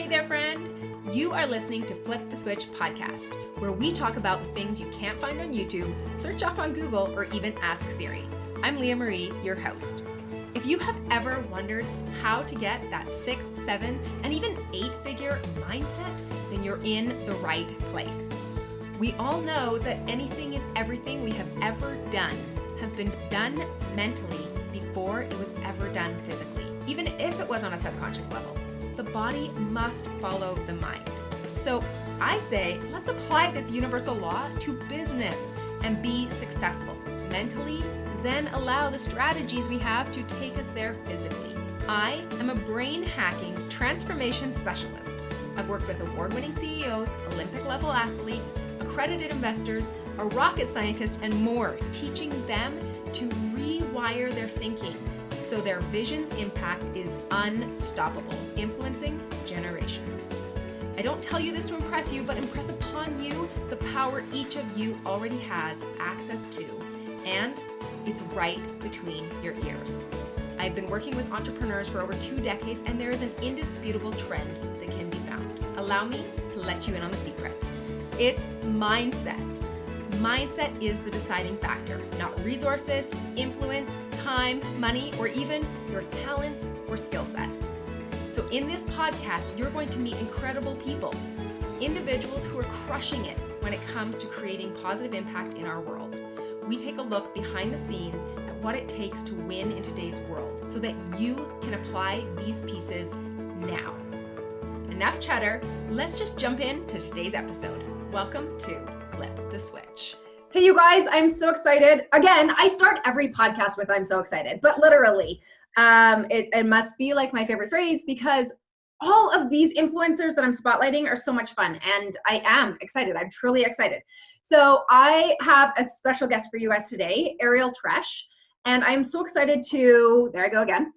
Hey there, friend. You are listening to Flip the Switch podcast, where we talk about the things you can't find on YouTube, search up on Google, or even ask Siri. I'm Leah Marie, your host. If you have ever wondered how to get that 6, 7, and even 8-figure mindset, then you're in the right place. We all know that anything and everything we have ever done has been done mentally before it was ever done physically, even if it was on a subconscious level. The body must follow the mind. So I say, let's apply this universal law to business and be successful mentally, then allow the strategies we have to take us there physically. I am a brain hacking transformation specialist. I've worked with award-winning CEOs, Olympic-level athletes, accredited investors, a rocket scientist, and more, teaching them to rewire their thinking so their vision's impact is unstoppable, influencing generations. I don't tell you this to impress you, but impress upon you the power each of you already has access to, and it's right between your ears. I've been working with entrepreneurs for over 2 decades, and there is an indisputable trend that can be found. Allow me to let you in on the secret. It's mindset. Mindset is the deciding factor, not resources, influence, time, money, or even your talents or skill set. So in this podcast, you're going to meet incredible people, individuals who are crushing it when it comes to creating positive impact in our world. We take a look behind the scenes at what it takes to win in today's world so that you can apply these pieces now. Enough chatter, let's just jump into today's episode. Welcome to Flip the Switch. Hey, you guys, I'm so excited. Again, I start every podcast with I'm so excited, but literally, it must be like my favorite phrase because all of these influencers that I'm spotlighting are so much fun, and I am excited. I'm truly excited. So I have a special guest for you guys today, Ariel Tresch, and I'm so excited to, there I go again,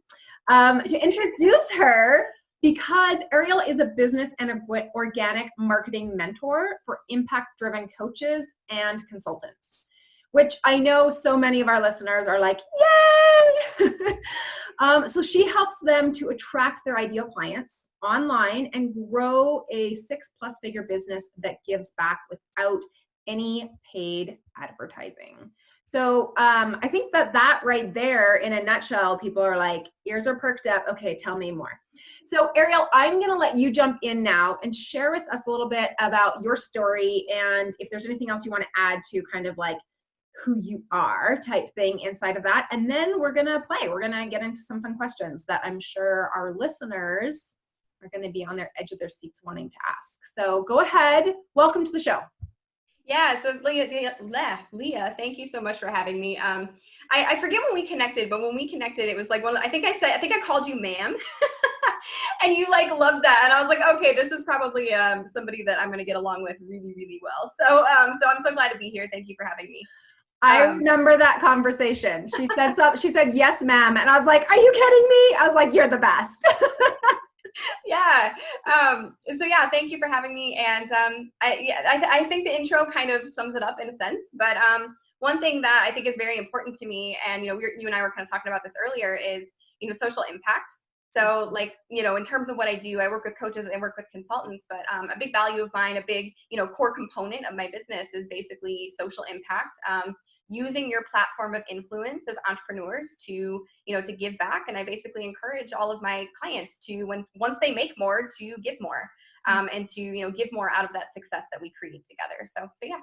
to introduce her because Ariel is a business and organic marketing mentor for impact-driven coaches and consultants, which I know so many of our listeners are like, yay! So she helps them to attract their ideal clients online and grow a 6+ figure business that gives back without any paid advertising. So I think that right there in a nutshell, people are like, ears are perked up. Okay, tell me more. So Ariel, I'm going to let you jump in now and share with us a little bit about your story and if there's anything else you want to add to kind of like who you are type thing inside of that. And then we're going to play. We're going to get into some fun questions that I'm sure our listeners are going to be on their edge of their seats wanting to ask. So go ahead. Welcome to the show. Yeah, so Leah, thank you so much for having me. I forget when we connected, but when we connected, it was like, well, I think I called you ma'am, and you like loved that, and I was like, okay, this is probably somebody that I'm going to get along with really, really well. So I'm so glad to be here. Thank you for having me. I remember that conversation. She said she said, yes, ma'am, and I was like, are you kidding me? I was like, you're the best. Yeah. So yeah, thank you for having me. And I think the intro kind of sums it up in a sense. But one thing that I think is very important to me, and you and I were kind of talking about this earlier, is social impact. So like in terms of what I do, I work with coaches and work with consultants. But a big value of mine, a big core component of my business is basically social impact. Using your platform of influence as entrepreneurs to give back. And I basically encourage all of my clients to, once they make more, to give more, and to, give more out of that success that we create together. So yeah.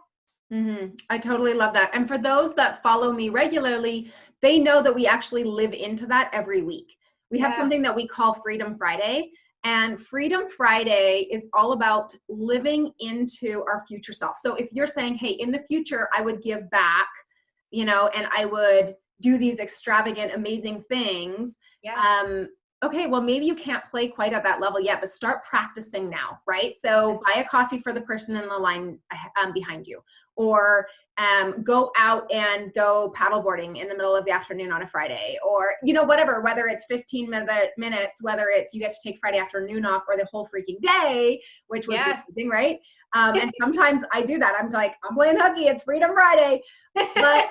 Mm-hmm. I totally love that. And for those that follow me regularly, they know that we actually live into that every week. We have something that we call Freedom Friday. And Freedom Friday is all about living into our future self. So if you're saying, hey, in the future, I would give back, and I would do these extravagant, amazing things. Yeah. Okay, well, maybe you can't play quite at that level yet, but start practicing now, right? So buy a coffee for the person in the line behind you, or go out and go paddleboarding in the middle of the afternoon on a Friday, or, whatever, whether it's 15 minutes, whether it's you get to take Friday afternoon off or the whole freaking day, which would be amazing, right? And sometimes I do that. I'm like, I'm playing hooky. It's Freedom Friday. But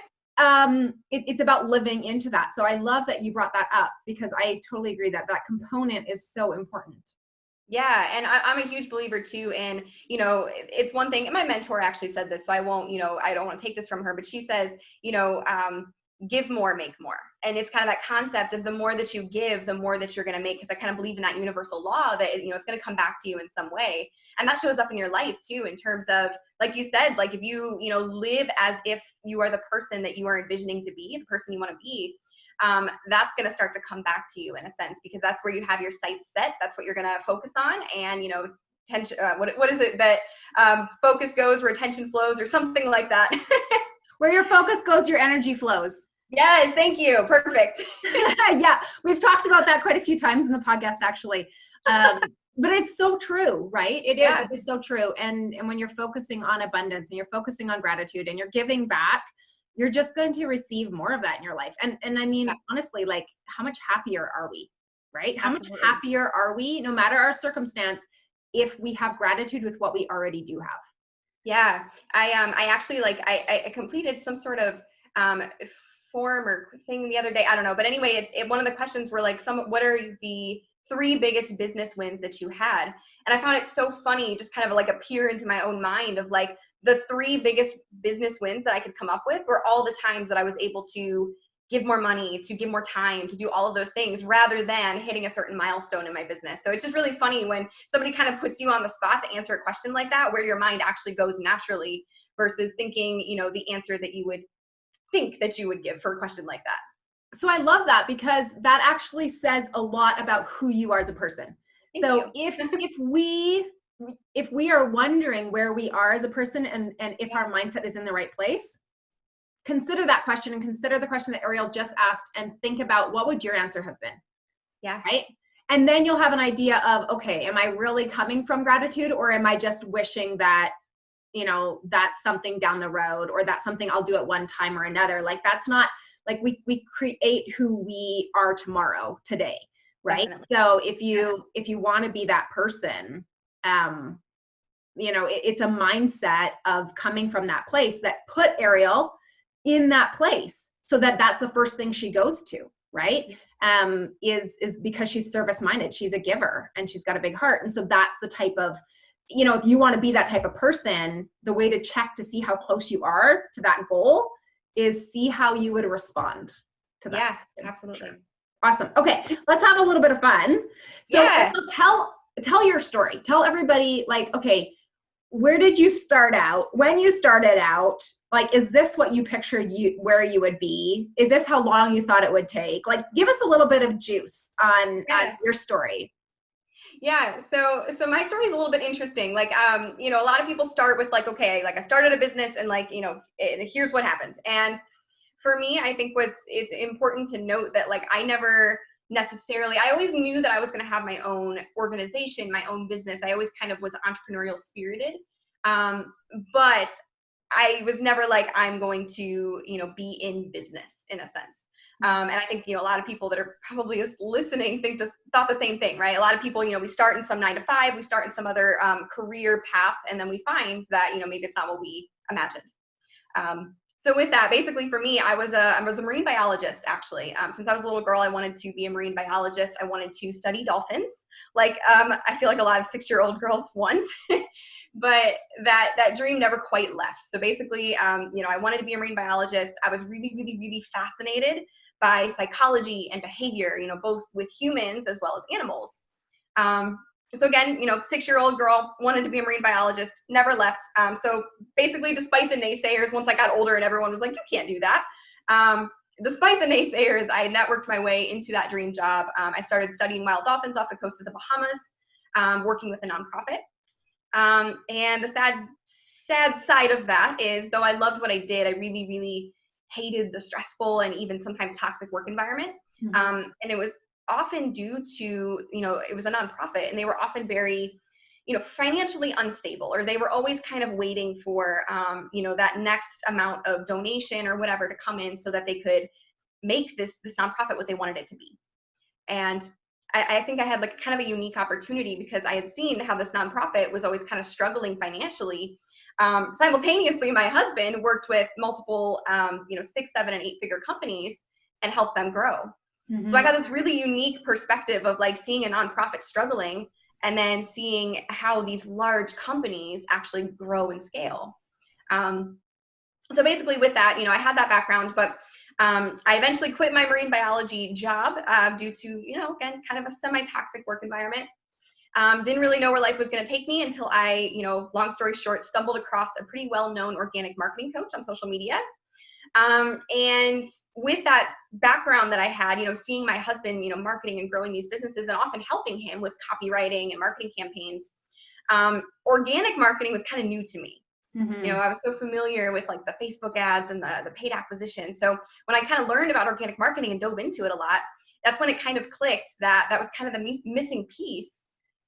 it's about living into that. So I love that you brought that up because I totally agree that component is so important. Yeah. And I'm a huge believer too in, it's one thing, and my mentor actually said this, so I won't, I don't want to take this from her, but she says, give more, make more. And it's kind of that concept of the more that you give, the more that you're going to make. Because I kind of believe in that universal law that, it's going to come back to you in some way. And that shows up in your life too, in terms of, like you said, like if you, live as if you are the person that you are envisioning to be, the person you want to be, that's going to start to come back to you in a sense, because that's where you have your sights set. That's what you're going to focus on. And, tension, what is it that focus goes where attention flows, or something like that. Where your focus goes, your energy flows. Yes, thank you. Perfect. Yeah, we've talked about that quite a few times in the podcast, actually. But it's so true, right? It's so true. And when you're focusing on abundance and you're focusing on gratitude and you're giving back, you're just going to receive more of that in your life. And I mean, honestly, like, how much happier are we, right? How much happier are we, no matter our circumstance, if we have gratitude with what we already do have? Yeah, I actually I completed some sort of form or thing the other day. I don't know, but anyway, one of the questions were like, what are the 3 biggest business wins that you had? And I found it so funny, just kind of like appear into my own mind of like the 3 biggest business wins that I could come up with were all the times that I was able to give more money, to give more time, to do all of those things, rather than hitting a certain milestone in my business. So it's just really funny when somebody kind of puts you on the spot to answer a question like that, where your mind actually goes naturally versus thinking, the answer that you would think that you would give for a question like that. So I love that, because that actually says a lot about who you are as a person. So if we are wondering where we are as a person, and if our mindset is in the right place, consider that question, and consider the question that Ariel just asked, and think about what would your answer have been. Yeah. Right. And then you'll have an idea of, okay, am I really coming from gratitude, or am I just wishing that, that's something down the road, or that's something I'll do at one time or another? Like, that's not, like, we create who we are today. Right. Definitely. So if you want to be that person, it's a mindset of coming from that place that put Ariel in that place, so that's the first thing she goes to, right? Is because she's service minded, she's a giver, and she's got a big heart. And so that's the type of, if you want to be that type of person, the way to check to see how close you are to that goal is see how you would respond to that. Yeah, absolutely. Sure. Awesome. Okay, let's have a little bit of fun. So tell your story. Tell everybody, like, okay, where did you start out? When you started out, like, is this what you pictured where you would be? Is this how long you thought it would take? Like, give us a little bit of juice on your story. Yeah. So my story is a little bit interesting. Like, a lot of people start with like, okay, like I started a business and like, here's what happened. And for me, I think it's important to note that like, I always knew that I was going to have my own organization, my own business. I always kind of was entrepreneurial spirited. But I was never like, I'm going to, be in business in a sense. And I think, a lot of people that are probably listening thought the same thing, right? A lot of people, we start in some 9-to-5, we start in some other career path, and then we find that, maybe it's not what we imagined. So with that, basically for me, I was a marine biologist, actually. Since I was a little girl, I wanted to be a marine biologist. I wanted to study dolphins. Like, I feel like a lot of 6-year-old girls want, but that dream never quite left. So basically, I wanted to be a marine biologist. I was really, really, really fascinated by psychology and behavior, both with humans as well as animals. So again, 6-year-old girl, wanted to be a marine biologist, never left. So basically, despite the naysayers, once I got older and everyone was like, you can't do that. Despite the naysayers, I networked my way into that dream job. I started studying wild dolphins off the coast of the Bahamas, working with a nonprofit. And the sad side of that is, though I loved what I did, I really, really hated the stressful and even sometimes toxic work environment. And it was often due to, it was a nonprofit, and they were often very, financially unstable, or they were always kind of waiting for, that next amount of donation or whatever to come in so that they could make this nonprofit what they wanted it to be. And I think I had like kind of a unique opportunity, because I had seen how this nonprofit was always kind of struggling financially. Simultaneously, my husband worked with multiple, 6, 7, and 8-figure companies and helped them grow. Mm-hmm. So I got this really unique perspective of like seeing a nonprofit struggling and then seeing how these large companies actually grow and scale. So basically with that, I had that background, but I eventually quit my marine biology job due to, again, kind of a semi-toxic work environment. Didn't really know where life was going to take me until I, long story short, stumbled across a pretty well-known organic marketing coach on social media. And with that background that I had, seeing my husband, marketing and growing these businesses and often helping him with copywriting and marketing campaigns, organic marketing was kind of new to me. Mm-hmm. I was so familiar with like the Facebook ads and the paid acquisition. So when I kind of learned about organic marketing and dove into it a lot, that's when it kind of clicked that was kind of the missing piece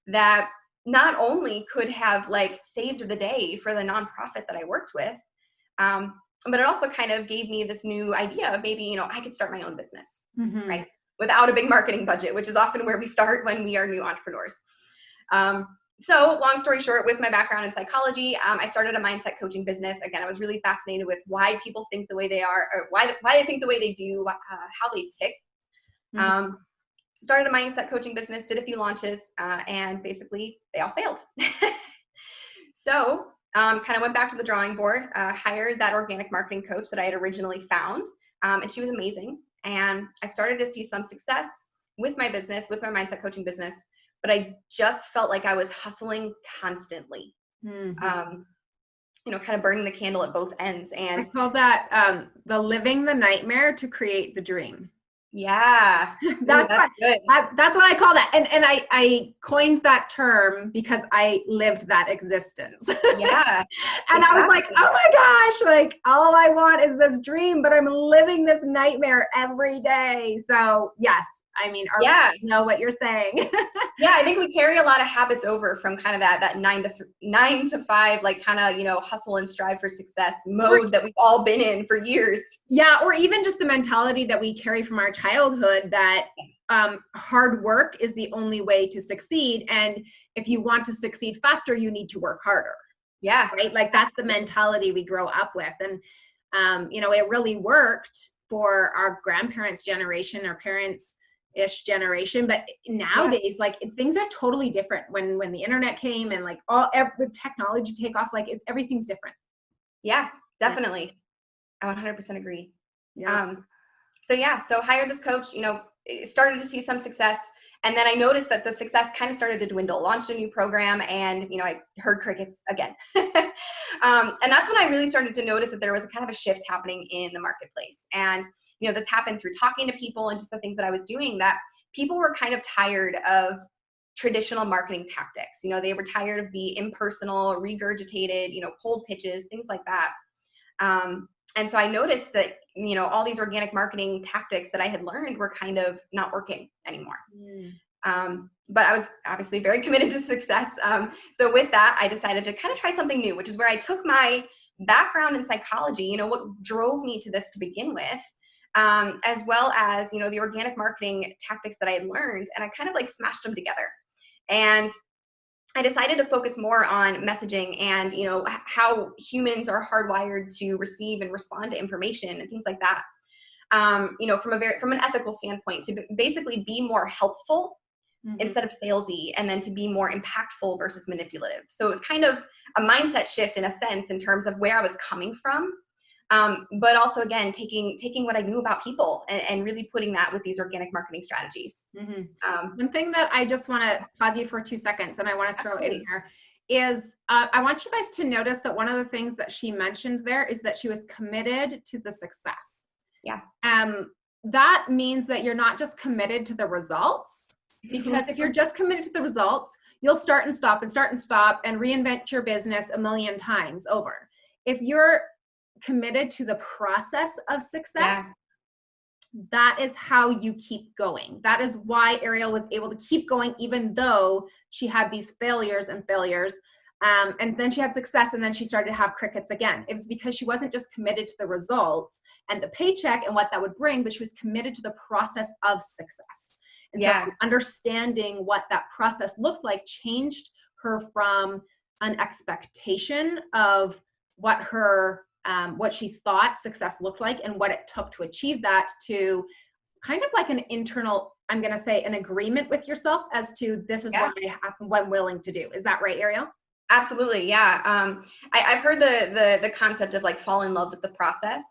that not only could have like saved the day for the nonprofit that I worked with, but it also kind of gave me this new idea of maybe, I could start my own business, Mm-hmm. right? Without a big marketing budget, which is often where we start when we are new entrepreneurs. So long story short, with my background in psychology, I started a mindset coaching business. Again, I was really fascinated with why people think the way they are, or why they think the way they do, how they tick. Mm-hmm. Started a mindset coaching business, did a few launches, and basically they all failed. So kind of went back to the drawing board, hired that organic marketing coach that I had originally found, and she was amazing. And I started to see some success with my business, with my mindset coaching business, but I just felt like I was hustling constantly, Mm-hmm. Kind of burning the candle at both ends. And I call that the living the nightmare to create the dream. yeah, That's good. That's what I call that. And I coined that term because I lived that existence. Yeah. And I was like, oh my gosh, like all I want is this dream, but I'm living this nightmare every day. So yes, I mean, I know what you're saying. Yeah, I think we carry a lot of habits over from kind of that 9 to 5, like kind of, hustle and strive for success mode that we've all been in for years. Yeah, or even just the mentality that we carry from our childhood that hard work is the only way to succeed. And if you want to succeed faster, you need to work harder. Yeah. Right? Like that's the mentality we grow up with. And, it really worked for our grandparents' generation, our parents-ish generation. But nowadays, like things are totally different when the internet came and like with technology take off, like everything's different. Yeah, definitely. I 100% agree. Yeah. So hired this coach, started to see some success. And then I noticed that the success kind of started to dwindle, launched a new program, and, I heard crickets again. And that's when I really started to notice that there was a kind of a shift happening in the marketplace. And, this happened through talking to people and just the things that I was doing, that people were kind of tired of traditional marketing tactics. They were tired of the impersonal, regurgitated, cold pitches, things like that. And so I noticed that, all these organic marketing tactics that I had learned were kind of not working anymore. But I was obviously very committed to success. So with that, I decided to kind of try something new, which is where I took my background in psychology, what drove me to this to begin with, as well as, the organic marketing tactics that I had learned, and I kind of like smashed them together. And I decided to focus more on messaging and, how humans are hardwired to receive and respond to information and things like that. From an ethical standpoint, to basically be more helpful instead of salesy, and then to be more impactful versus manipulative. So it was kind of a mindset shift in a sense in terms of where I was coming from. But also, again, taking what I knew about people and really putting that with these organic marketing strategies. One thing that I just want to pause you for 2 seconds, and I want to throw in here, is I want you guys to notice that one of the things that she mentioned there is that she was committed to the success. Yeah. That means that you're not just committed to the results, because if you're just committed to the results, you'll start and stop and reinvent your business a million times over. If you're committed to the process of success, that is how you keep going. That is why Ariel was able to keep going, even though she had these failures. And then she had success, and then she started to have crickets again. It was because she wasn't just committed to the results and the paycheck and what that would bring, but she was committed to the process of success. And so understanding what that process looked like changed her from an expectation of what she thought success looked like and what it took to achieve that, to kind of like an internal, I'm going to say, an agreement with yourself as to this is what I'm willing to do. Is that right, Ariel? Absolutely. Yeah. I've heard the concept of like fall in love with the process.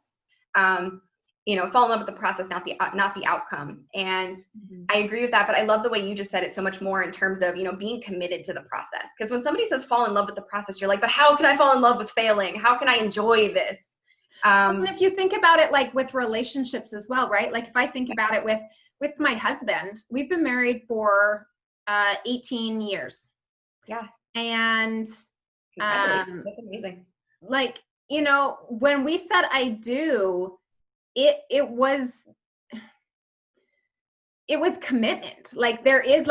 Fall in love with the process, not the outcome. And I agree with that, but I love the way you just said it so much more in terms of, being committed to the process. Because when somebody says fall in love with the process, you're like, but how can I fall in love with failing? How can I enjoy this? And if you think about it, like with relationships as well, right? Like if I think about it with my husband, we've been married for 18 years. Yeah. And that's amazing. Like, when we said I do, it was commitment. Like there is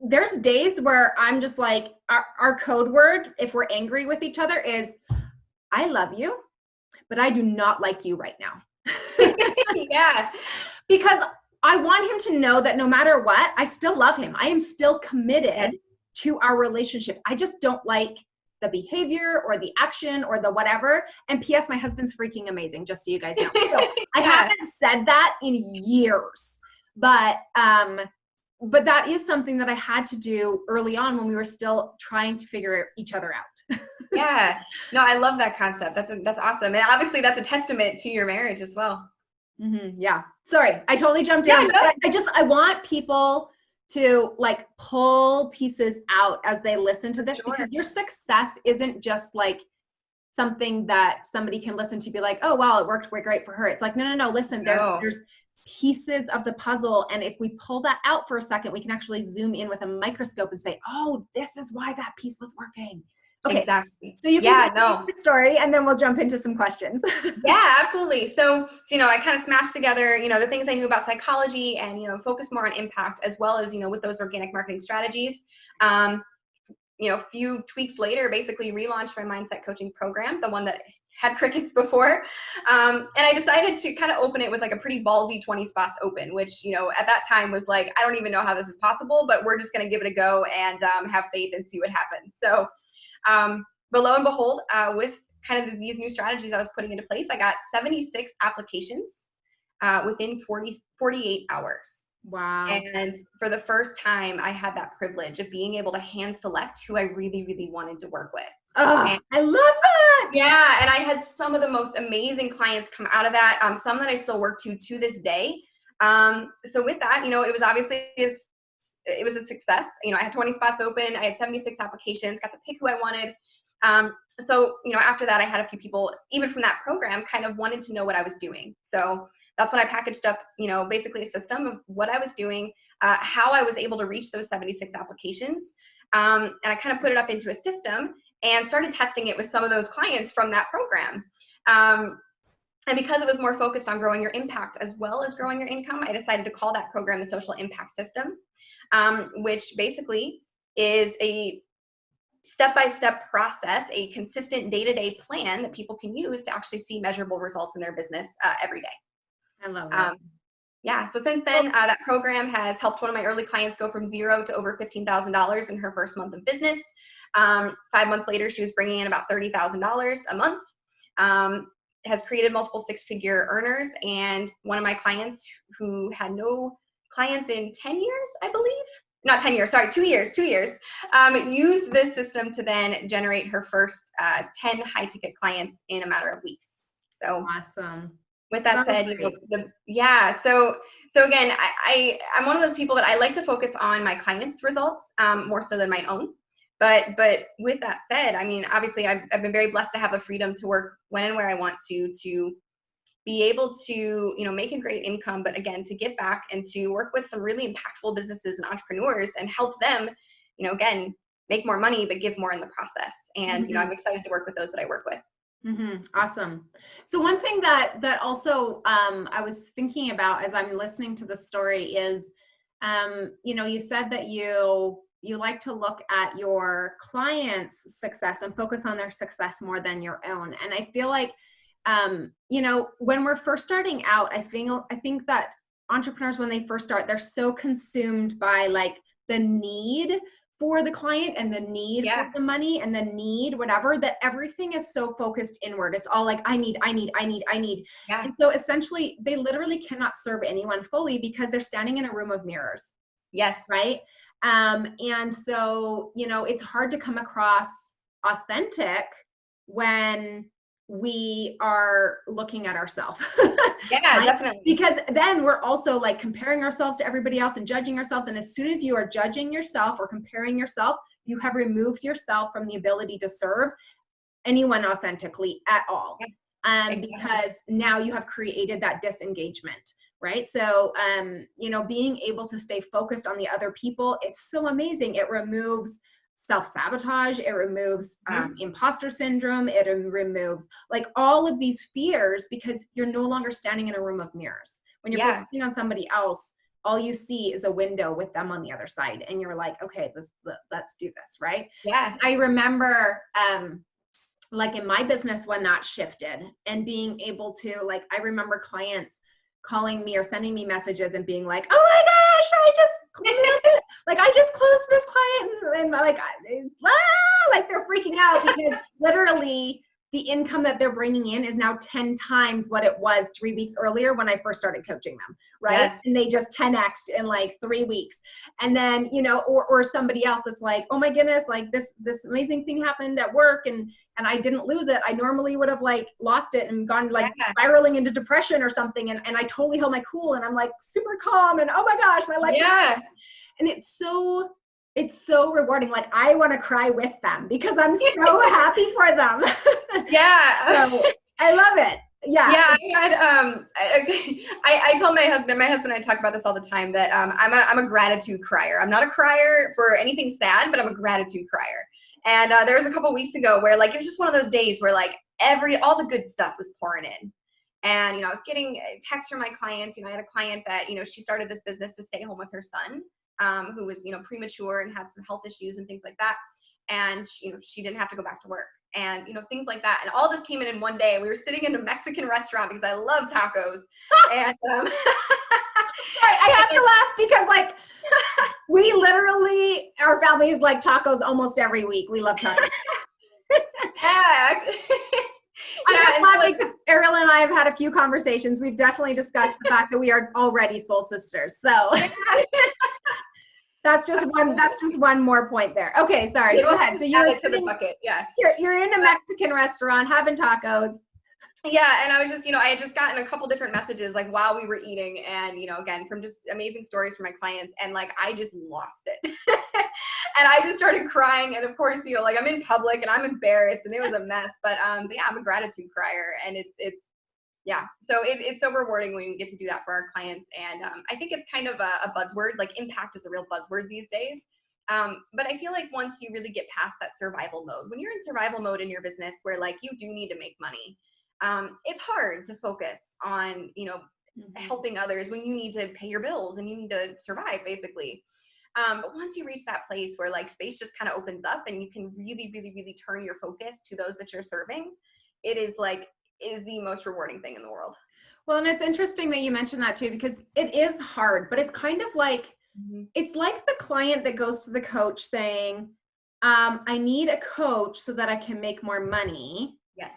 there's days where I'm just like, our code word, if we're angry with each other, is I love you, but I do not like you right now. Yeah. Because I want him to know that no matter what, I still love him. I am still committed to our relationship. I just don't like the behavior or the action or the whatever. And P.S., my husband's freaking amazing, just so you guys know. So I haven't said that in years, but that is something that I had to do early on when we were still trying to figure each other out. Yeah. No, I love that concept. That's awesome. And obviously that's a testament to your marriage as well. Mm-hmm. Yeah. Sorry, I totally jumped in. No. I want people to like pull pieces out as they listen to this, because your success isn't just like something that somebody can listen to be like, oh, wow, it worked great for her. It's like, no, listen, there's pieces of the puzzle. And if we pull that out for a second, we can actually zoom in with a microscope and say, oh, this is why that piece was working. Okay. Exactly. So you can tell the story and then we'll jump into some questions. Yeah, absolutely. So, I kind of smashed together, the things I knew about psychology and, focus more on impact, as well as, with those organic marketing strategies. A few tweaks later, basically relaunched my mindset coaching program, the one that had crickets before. And I decided to kind of open it with like a pretty ballsy 20 spots open, which, at that time was like, I don't even know how this is possible, but we're just going to give it a go and have faith and see what happens. So, but lo and behold, with kind of these new strategies I was putting into place, I got 76 applications within 48 hours. Wow. And for the first time, I had that privilege of being able to hand select who I really, really wanted to work with. Oh, I love that. Yeah. And I had some of the most amazing clients come out of that. Some that I still work to this day. So with that, it was obviously it was a success. I had 20 spots open. I had 76 applications, got to pick who I wanted. So after that, I had a few people, even from that program, kind of wanted to know what I was doing. So that's when I packaged up, basically a system of what I was doing, how I was able to reach those 76 applications. And I kind of put it up into a system and started testing it with some of those clients from that program. And because it was more focused on growing your impact as well as growing your income, I decided to call that program the Social Impact System, which basically is a step-by-step process, a consistent day-to-day plan that people can use to actually see measurable results in their business every day. I love that. Yeah. So since then, that program has helped one of my early clients go from zero to over $15,000 in her first month of business. 5 months later, she was bringing in about $30,000 a month. Has created multiple six-figure earners, and one of my clients who had no clients in 10 years, I believe. Not 10 years, sorry, 2 years, used this system to then generate her first 10 high-ticket clients in a matter of weeks. So awesome. With that said, so again, I'm one of those people that I like to focus on my clients' results more so than my own. But with that said, I mean, obviously I've been very blessed to have the freedom to work when and where I want to be able to, make a great income, but again, to give back and to work with some really impactful businesses and entrepreneurs and help them, again, make more money, but give more in the process. And, I'm excited to work with those that I work with. Mm-hmm. Awesome. So one thing that also I was thinking about as I'm listening to the story is, you said that you like to look at your clients' success and focus on their success more than your own. And I feel like, when we're first starting out, I think that entrepreneurs, when they first start, they're so consumed by like the need for the client and the need for the money and the need, whatever, that everything is so focused inward. It's all like, I need. Yeah. And so essentially they literally cannot serve anyone fully because they're standing in a room of mirrors. Yes. Right. And so, it's hard to come across authentic when we are looking at ourselves. Yeah, definitely. Because then we're also like comparing ourselves to everybody else and judging ourselves. And as soon as you are judging yourself or comparing yourself, you have removed yourself from the ability to serve anyone authentically at all. Because now you have created that disengagement, right? So, being able to stay focused on the other people, it's so amazing. It removes self-sabotage, it removes imposter syndrome, it removes like all of these fears because you're no longer standing in a room of mirrors. When you're focusing on somebody else, all you see is a window with them on the other side. And you're like, okay, let's do this, right? Yeah. I remember, like in my business when that shifted and being able to, like, I remember clients calling me or sending me messages and being like, oh my gosh, I just closed this client and like they're freaking out because literally the income that they're bringing in is now 10 times what it was 3 weeks earlier when I first started coaching them, right? Yes. And they just 10x'd in like 3 weeks. And then, or somebody else that's like, oh my goodness, like this amazing thing happened at work and I didn't lose it. I normally would have like lost it and gone like spiraling into depression or something. And I totally held my cool and I'm like super calm and oh my gosh, my life's and it's so rewarding. Like I want to cry with them because I'm so happy for them. Yeah. So I love it. Yeah. Yeah. I told my husband and I talk about this all the time that I'm a gratitude crier. I'm not a crier for anything sad, but I'm a gratitude crier. And there was a couple weeks ago where like it was just one of those days where like all the good stuff was pouring in. And I was getting texts from my clients. I had a client that she started this business to stay home with her son, who was premature and had some health issues and things like that. And she didn't have to go back to work and things like that. And all this came in one day. We were sitting in a Mexican restaurant because I love tacos. And sorry, I have to laugh because like we literally, our family is like tacos almost every week. We love tacos. Yeah. I'm just laughing because Ariel and I have had a few conversations. We've definitely discussed the fact that we are already soul sisters. So that's just one more point there. Okay, sorry. Go ahead. So you're to the bucket. Yeah. You're in a Mexican restaurant having tacos. Yeah, and I was just, I had just gotten a couple different messages like while we were eating and, again, from just amazing stories from my clients and like I just lost it. And I just started crying and of course, like I'm in public and I'm embarrassed and it was a mess, but yeah, I'm a gratitude crier and it's so it's so rewarding when we get to do that for our clients. And I think it's kind of a buzzword, like impact is a real buzzword these days. But I feel like once you really get past that survival mode, when you're in survival mode in your business where like you do need to make money, it's hard to focus on, helping others when you need to pay your bills and you need to survive basically. But once you reach that place where like space just kind of opens up and you can really, really, really turn your focus to those that you're serving, it is the most rewarding thing in the world. Well, and it's interesting that you mentioned that too, because it is hard, but it's kind of like, it's like the client that goes to the coach saying, I need a coach so that I can make more money. Yes.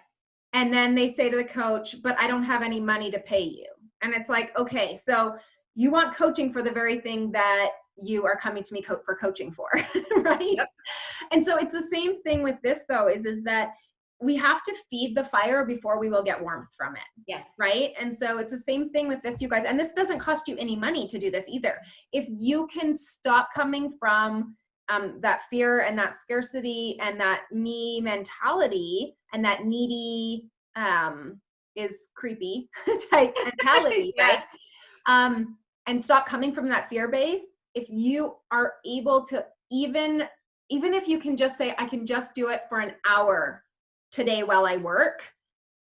And then they say to the coach, but I don't have any money to pay you. And it's like, okay, so you want coaching for the very thing that you are coming to me for coaching for, right? Yep. And so it's the same thing with this though, is that we have to feed the fire before we will get warmth from it. Yes. Right? And so it's the same thing with this, you guys. And this doesn't cost you any money to do this either. If you can stop coming from that fear and that scarcity and that me mentality and that needy is creepy type mentality, yeah. Right? And stop coming from that fear base. If you are able to, even if you can just say, I can just do it for an hour today while I work,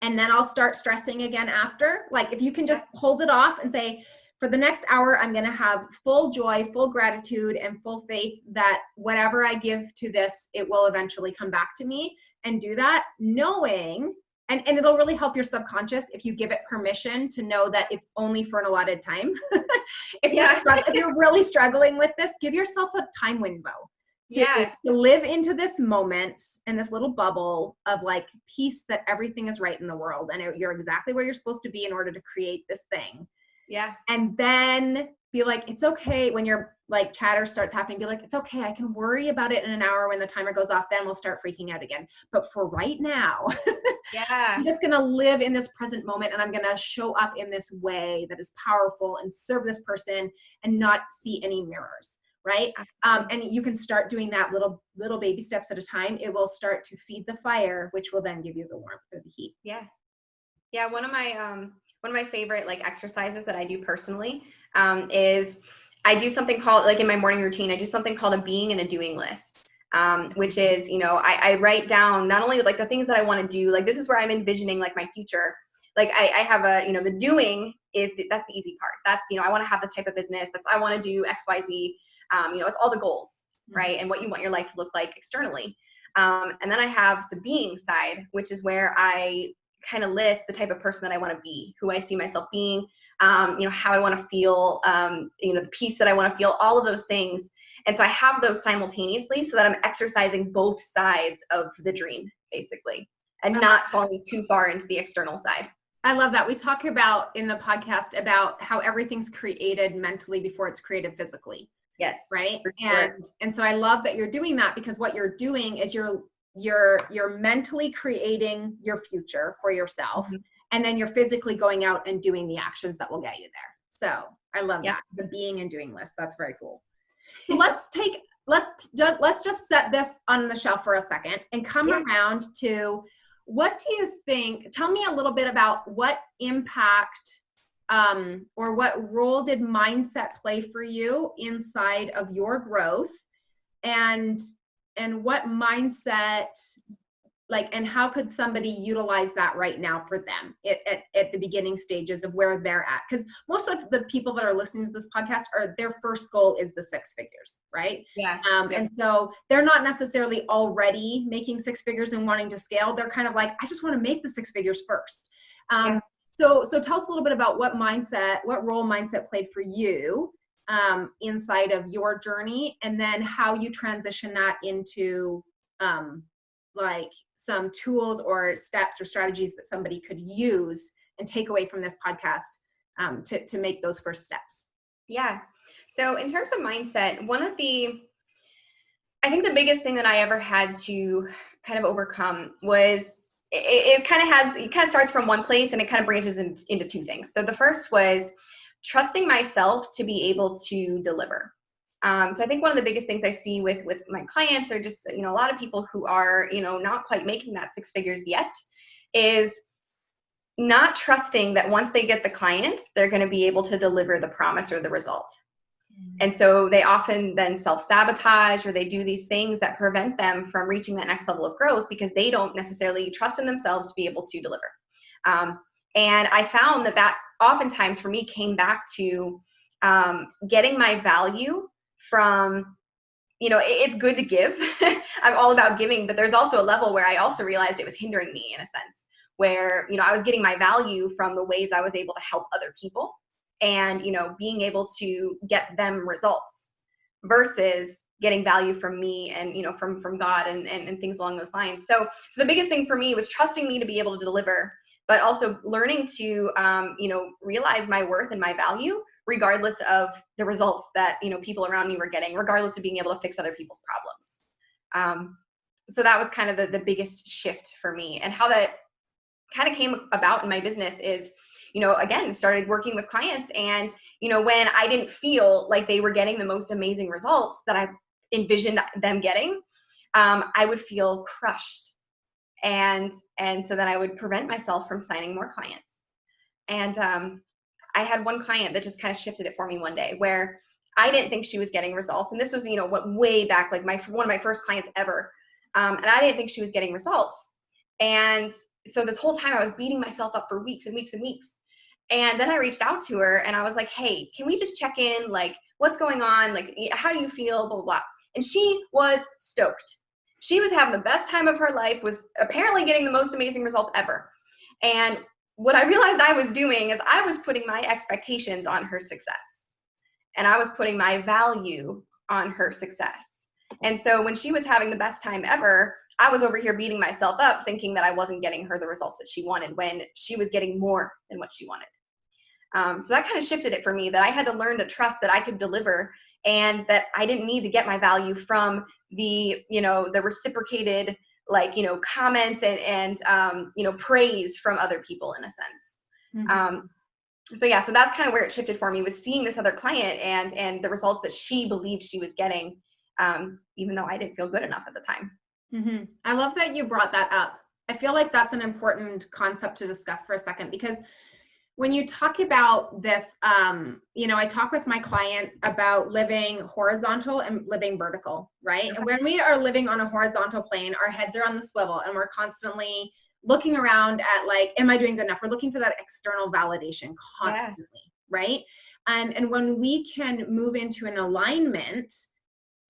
and then I'll start stressing again after. Like if you can just hold it off and say, for the next hour, I'm going to have full joy, full gratitude, and full faith that whatever I give to this, it will eventually come back to me, and do that knowing, and it'll really help your subconscious if you give it permission to know that it's only for an allotted time. If you're really struggling with this, give yourself a time window. Yeah. to live into this moment and this little bubble of like peace that everything is right in the world and you're exactly where you're supposed to be in order to create this thing. Yeah. And then be like, it's okay when your like chatter starts happening, be like, it's okay. I can worry about it in an hour when the timer goes off, then we'll start freaking out again. But for right now, Yeah. I'm just going to live in this present moment and I'm going to show up in this way that is powerful and serve this person and not see any mirrors. Right. And you can start doing that little baby steps at a time. It will start to feed the fire, which will then give you the warmth or the heat. Yeah. Yeah. One of my favorite like exercises that I do personally is I do something called, like in my morning routine, I do something called a being and a doing list, which is, I write down not only like the things that I want to do, like this is where I'm envisioning like my future. Like I have the doing is that's the easy part. That's, I want to have this type of business. I want to do X, Y, Z. It's all the goals, right? And what you want your life to look like externally. And then I have the being side, which is where I kind of list the type of person that I want to be, who I see myself being, how I want to feel, the peace that I want to feel, all of those things. And so I have those simultaneously so that I'm exercising both sides of the dream, basically, and not falling too far into the external side. I love that. We talk about in the podcast about how everything's created mentally before it's created physically. Yes. Right. Sure. And so I love that you're doing that, because what you're doing is you're mentally creating your future for yourself. Mm-hmm. And then you're physically going out and doing the actions that will get you there. So I love that. The being and doing list. That's very cool. So let's just set this on the shelf for a second and come around to, what do you think? Tell me a little bit about what impact or what role did mindset play for you inside of your growth, and what mindset, like, and how could somebody utilize that right now for them at the beginning stages of where they're at? Because most of the people that are listening to this podcast their first goal is the 6 figures, right? Yeah. And so they're not necessarily already making 6 figures and wanting to scale. They're kind of like, I just want to make the 6 figures first. So tell us a little bit about what role mindset played for you inside of your journey, and then how you transition that into like some tools or steps or strategies that somebody could use and take away from this podcast to make those first steps. Yeah. So in terms of mindset, I think the biggest thing that I ever had to kind of overcome was it kind of starts from one place and it kind of branches into 2 things. So the first was trusting myself to be able to deliver. So I think one of the biggest things I see with my clients, or just, a lot of people who are, not quite making that 6 figures yet, is not trusting that once they get the clients, they're going to be able to deliver the promise or the result. And so they often then self-sabotage, or they do these things that prevent them from reaching that next level of growth because they don't necessarily trust in themselves to be able to deliver. And I found that oftentimes for me came back to getting my value from, it's good to give. I'm all about giving, but there's also a level where I also realized it was hindering me in a sense, where, I was getting my value from the ways I was able to help other people and, being able to get them results versus getting value from me and, from God and things along those lines. So the biggest thing for me was trusting me to be able to deliver, but also learning to, realize my worth and my value regardless of the results that, people around me were getting, regardless of being able to fix other people's problems. So that was kind of the biggest shift for me. And how that kind of came about in my business is, again, started working with clients, and, when I didn't feel like they were getting the most amazing results that I envisioned them getting, I would feel crushed. And so then I would prevent myself from signing more clients. And I had one client that just kind of shifted it for me one day, where I didn't think she was getting results. And this was, way back, like one of my first clients ever. And I didn't think she was getting results. And so this whole time I was beating myself up for weeks and weeks and weeks. And then I reached out to her and I was like, hey, can we just check in? Like, what's going on? Like, how do you feel? Blah, blah, blah. And she was stoked. She was having the best time of her life, was apparently getting the most amazing results ever. And what I realized I was doing is I was putting my expectations on her success. And I was putting my value on her success. And so when she was having the best time ever, I was over here beating myself up thinking that I wasn't getting her the results that she wanted when she was getting more than what she wanted. So that kind of shifted it for me, that I had to learn to trust that I could deliver, and that I didn't need to get my value from the, the reciprocated, comments and praise from other people, in a sense. Mm-hmm. So that's kind of where it shifted for me, was seeing this other client and the results that she believed she was getting, even though I didn't feel good enough at the time. Mm-hmm. I love that you brought that up. I feel like that's an important concept to discuss for a second, because when you talk about this, I talk with my clients about living horizontal and living vertical, right? And when we are living on a horizontal plane, our heads are on the swivel and we're constantly looking around at am I doing good enough? We're looking for that external validation constantly, right? And when we can move into an alignment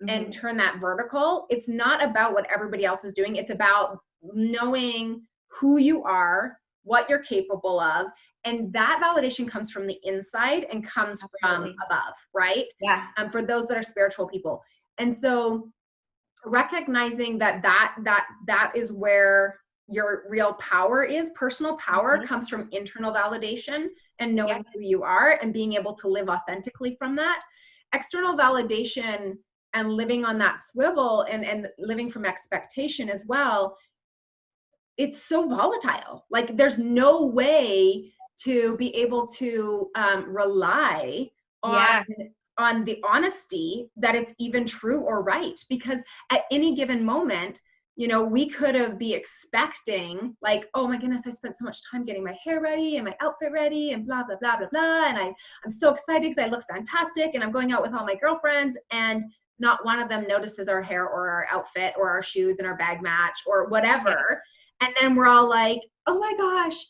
and turn that vertical, it's not about what everybody else is doing. It's about knowing who you are, what you're capable of. And that validation comes from the inside and comes from above, right? Yeah. For those that are spiritual people. And so recognizing that is where your real power is. Personal power comes from internal validation and knowing who you are and being able to live authentically from that. External validation and living on that swivel and living from expectation as well, it's so volatile. There's no way to be able to rely on the honesty that it's even true or right, because at any given moment, we could be expecting oh my goodness, I spent so much time getting my hair ready and my outfit ready and blah, blah, blah, blah, blah. And I'm so excited because I look fantastic and I'm going out with all my girlfriends, and not one of them notices our hair or our outfit or our shoes and our bag match or whatever. And then we're all like, oh my gosh,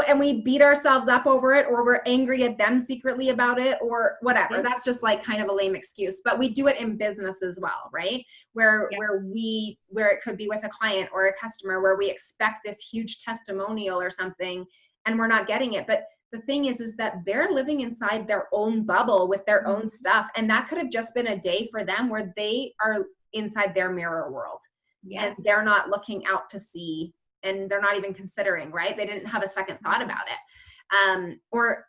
and we beat ourselves up over it, or we're angry at them secretly about it or whatever. That's just kind of a lame excuse, but we do it in business as well, right? Where it could be with a client or a customer where we expect this huge testimonial or something and we're not getting it. But the thing is that they're living inside their own bubble with their own stuff. And that could have just been a day for them where they are inside their mirror world. And they're not looking out to see, and they're not even considering, right? They didn't have a second thought about it. Or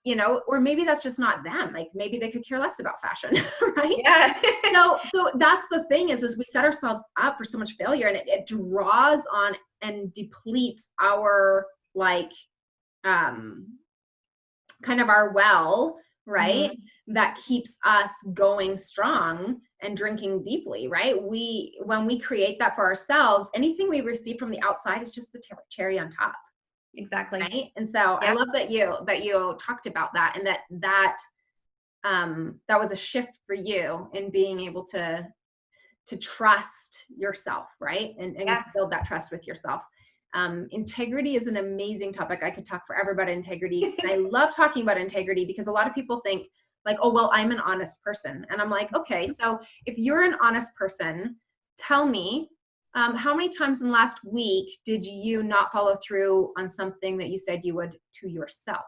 maybe that's just not them. Maybe they could care less about fashion, right? Yeah. So that's the thing is we set ourselves up for so much failure, and it draws on and depletes our kind of our well, right? That keeps us going strong and drinking deeply, right? When we create that for ourselves, anything we receive from the outside is just the cherry on top. Exactly. Right. And so I love that you talked about that, and that was a shift for you in being able to trust yourself, right? And build that trust with yourself. Integrity is an amazing topic. I could talk forever about integrity. And I love talking about integrity because a lot of people think oh, well, I'm an honest person. And I'm like, okay, so if you're an honest person, tell me, how many times in the last week did you not follow through on something that you said you would to yourself?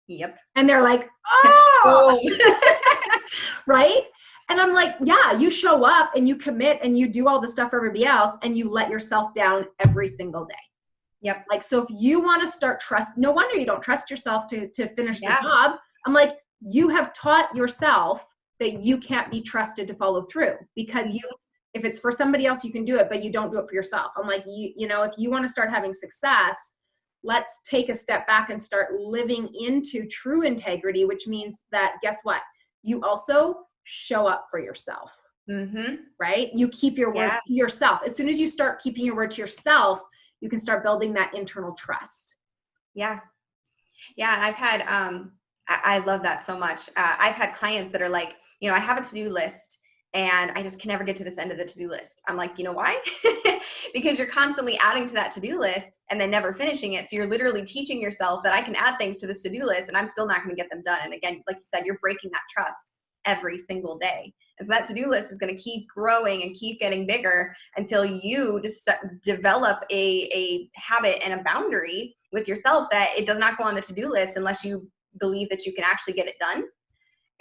Yep. And they're like, oh, right? And I'm like, yeah, you show up and you commit and you do all the stuff for everybody else and you let yourself down every single day. Yep. So if you want to start trust, no wonder you don't trust yourself to finish the job. I'm like, you have taught yourself that you can't be trusted to follow through, because if it's for somebody else, you can do it, but you don't do it for yourself. I'm like, if you want to start having success, let's take a step back and start living into true integrity, which means that, guess what? You also show up for yourself, right? You keep your word to yourself. As soon as you start keeping your word to yourself, you can start building that internal trust. Yeah. Yeah. I've had, I love that so much. I've had clients that are like, I have a to-do list and I just can never get to this end of the to-do list. I'm like, you know why? Because you're constantly adding to that to-do list and then never finishing it. So you're literally teaching yourself that I can add things to this to-do list and I'm still not going to get them done. And again, like you said, you're breaking that trust every single day. And so that to-do list is going to keep growing and keep getting bigger until you just develop a habit and a boundary with yourself that it does not go on the to-do list unless you believe that you can actually get it done.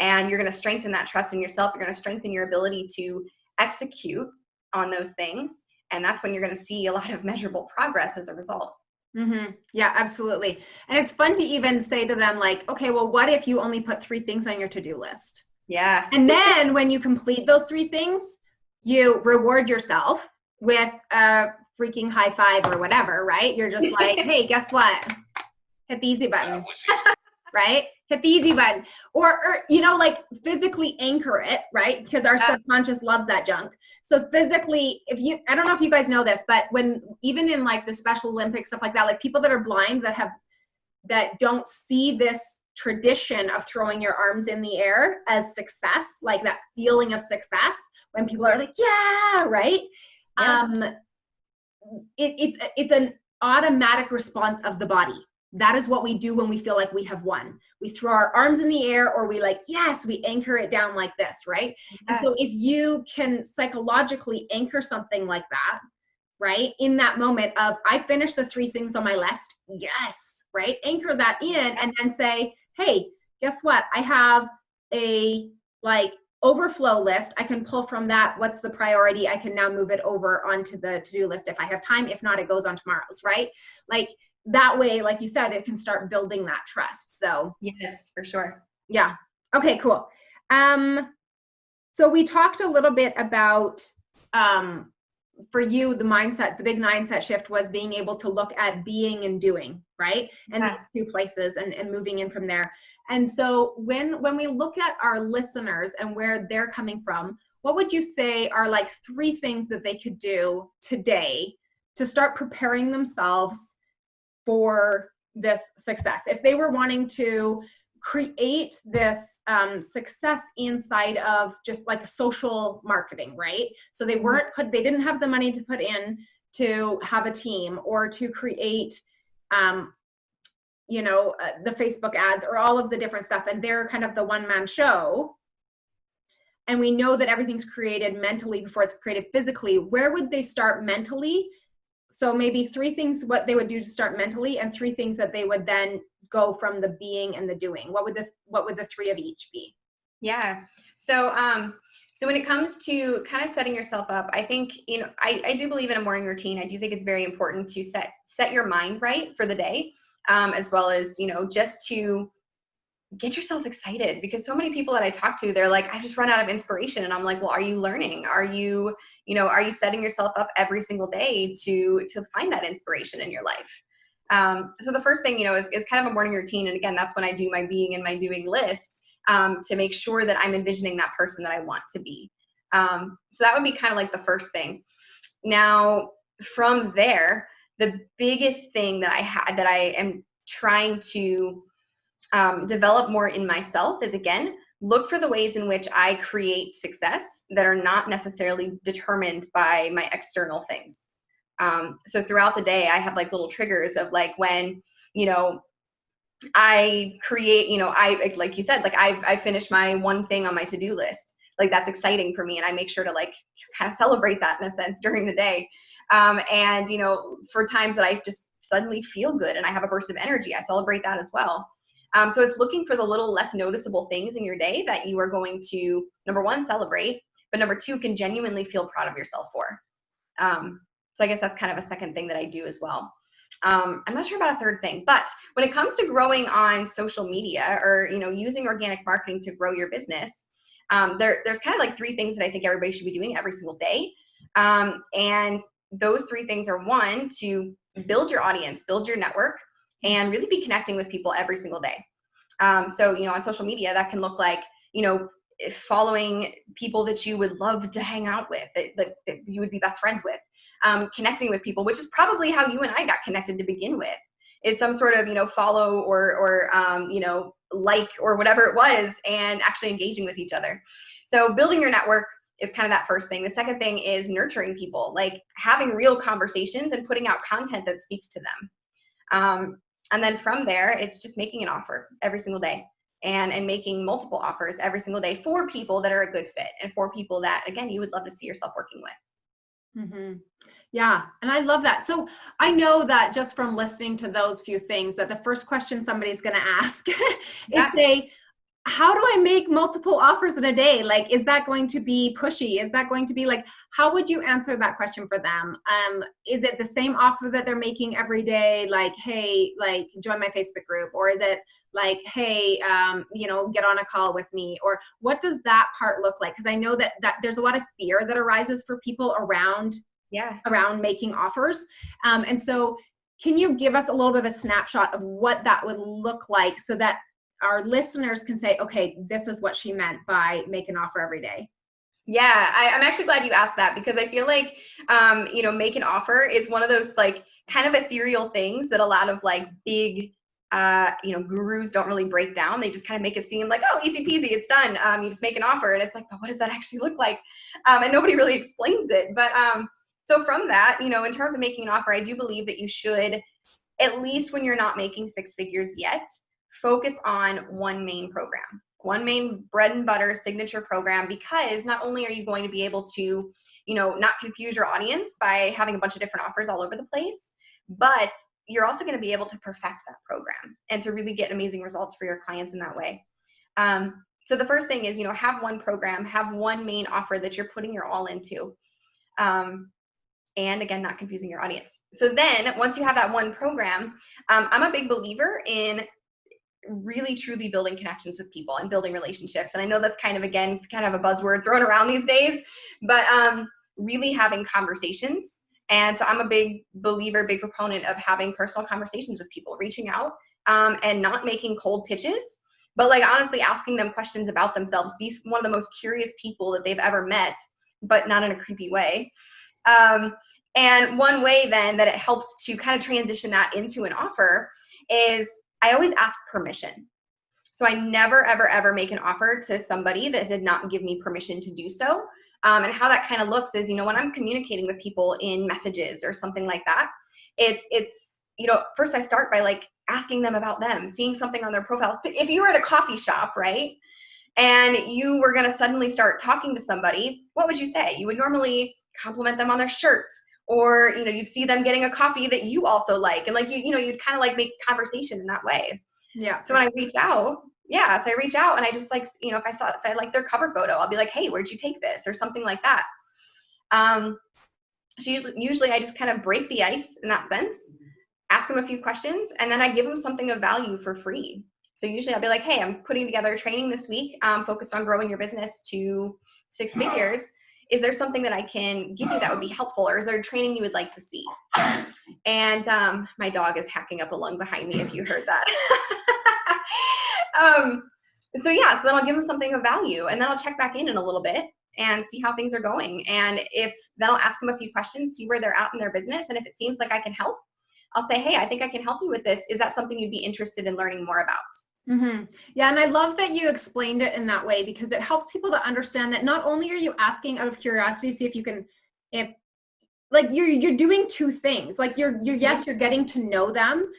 and you're going to strengthen that trust in yourself. You're going to strengthen your ability to execute on those things. And that's when you're going to see a lot of measurable progress as a result. Mm-hmm. Yeah, absolutely. And it's fun to even say to them like, okay, well, what if you only put 3 things on your to-do list? Yeah. And then when you complete those 3 things, you reward yourself with a freaking high five or whatever, right? You're just like, hey, guess what? Hit the easy button, right? Hit the easy button. Or, you know, like physically anchor it, right? Because our subconscious loves that junk. So physically, I don't know if you guys know this, but when, even in like the Special Olympics, stuff like that, like people that are blind that don't see this tradition of throwing your arms in the air as success, like that feeling of success when people are like, yeah, right? Yeah. It's an automatic response of the body. That is what we do when we feel like we have won. We throw our arms in the air, or we like, yes, we anchor it down like this, right? And so if you can psychologically anchor something like that, right? In that moment of, I finished the 3 things on my list, yes, right? Anchor that in and then say, hey, guess what? I have a like overflow list. I can pull from that. What's the priority? I can now move it over onto the to-do list if I have time. If not, it goes on tomorrow's, right? Like that way, like you said, it can start building that trust. So yes, for sure. Yeah. Okay, cool. So we talked a little bit about, for you, the big mindset shift was being able to look at being and doing, right? And these 2 places and moving in from there. And so when we look at our listeners and where they're coming from, what would you say are like 3 things that they could do today to start preparing themselves for this success? If they were wanting to create this success inside of just like social marketing, right? So they didn't have the money to put in to have a team or to create, the Facebook ads or all of the different stuff. And they're kind of the one-man show. And we know that everything's created mentally before it's created physically. Where would they start mentally? So maybe 3 things what they would do to start mentally, and 3 things that they would then go from the being and the doing. What would the 3 of each be? Yeah. So when it comes to kind of setting yourself up, I think, I do believe in a morning routine. I do think it's very important to set your mind right for the day, as well as, just to get yourself excited, because so many people that I talk to, they're like, I just run out of inspiration. And I'm like, well, are you learning? Are you setting yourself up every single day to find that inspiration in your life? So the first thing, is kind of a morning routine. And again, that's when I do my being and my doing list, to make sure that I'm envisioning that person that I want to be. So that would be kind of like the first thing. Now, from there, the biggest thing that I am trying to develop more in myself is, again, look for the ways in which I create success that are not necessarily determined by my external things. So throughout the day, I have like little triggers of like when, I create, I, like you said, like I finished my one thing on my to-do list. Like that's exciting for me. And I make sure to like kind of celebrate that in a sense during the day. And, for times that I just suddenly feel good and I have a burst of energy, I celebrate that as well. So it's looking for the little less noticeable things in your day that you are going to, number 1, celebrate, but number 2, can genuinely feel proud of yourself for. So I guess that's kind of a second thing that I do as well. I'm not sure about a third thing, but when it comes to growing on social media or, using organic marketing to grow your business, there's kind of like 3 things that I think everybody should be doing every single day. And those 3 things are, 1, to build your audience, build your network, and really be connecting with people every single day. So, on social media, that can look like, following people that you would love to hang out with, that you would be best friends with, connecting with people, which is probably how you and I got connected to begin with, is some sort of, follow or like or whatever it was, and actually engaging with each other. So building your network is kind of that first thing. The second thing is nurturing people, like having real conversations and putting out content that speaks to them. And then from there, it's just making an offer every single day and making multiple offers every single day for people that are a good fit and for people that, again, you would love to see yourself working with. Mm-hmm. Yeah. And I love that. So I know that just from listening to those few things, that the first question somebody's going to ask is say, how do I make multiple offers in a day? Like, is that going to be pushy? Is that going to be like, how would you answer that question for them? Is it the same offer that they're making every day? Like, hey, like join my Facebook group, or is it like, hey, get on a call with me, or what does that part look like? Because I know that there's a lot of fear that arises for people around making offers. And so can you give us a little bit of a snapshot of what that would look like so that our listeners can say, okay, this is what she meant by make an offer every day? Yeah, I'm actually glad you asked that, because I feel like, make an offer is one of those like kind of ethereal things that a lot of like big, gurus don't really break down. They just kind of make it seem like, oh, easy peasy, it's done. You just make an offer, and it's like, but what does that actually look like? And nobody really explains it. But so from that, in terms of making an offer, I do believe that you should, at least when you're not making six figures yet, focus on one main program, one main bread and butter signature program, because not only are you going to be able to, not confuse your audience by having a bunch of different offers all over the place, but you're also going to be able to perfect that program and to really get amazing results for your clients in that way. So the first thing is, have one program, have one main offer that you're putting your all into. And again, not confusing your audience. So then once you have that one program, I'm a big believer in really truly building connections with people and building relationships. And I know that's kind of a buzzword thrown around these days, but really having conversations. And so I'm a big believer, big proponent of having personal conversations with people, reaching out and not making cold pitches, but like honestly asking them questions about themselves. Be one of the most curious people that they've ever met, but not in a creepy way. And one way then that it helps to kind of transition that into an offer is I always ask permission. So I never, ever, ever make an offer to somebody that did not give me permission to do so. And how that kind of looks is, when I'm communicating with people in messages or something like that, it's first I start by like asking them about them, seeing something on their profile. If you were at a coffee shop, right, and you were going to suddenly start talking to somebody, what would you say? You would normally compliment them on their shirt, or you'd see them getting a coffee that you also like, and like you'd kind of like make conversation in that way. Yeah. So when I reach out, and I just like, if I like their cover photo, I'll be like, hey, where'd you take this, or something like that. So usually I just kind of break the ice in that sense, ask them a few questions, and then I give them something of value for free. So usually I'll be like, hey, I'm putting together training this week focused on growing your business to six figures. Is there something that I can give you that would be helpful, or is there a training you would like to see? And my dog is hacking up a lung behind me, if you heard that. So then I'll give them something of value, and then I'll check back in a little bit and see how things are going. And then I'll ask them a few questions, see where they're at in their business. And if it seems like I can help, I'll say, hey, I think I can help you with this. Is that something you'd be interested in learning more about? Mm-hmm. Yeah. And I love that you explained it in that way, because it helps people to understand that not only are you asking out of curiosity, see if you can, like you're doing two things, like you're getting to know them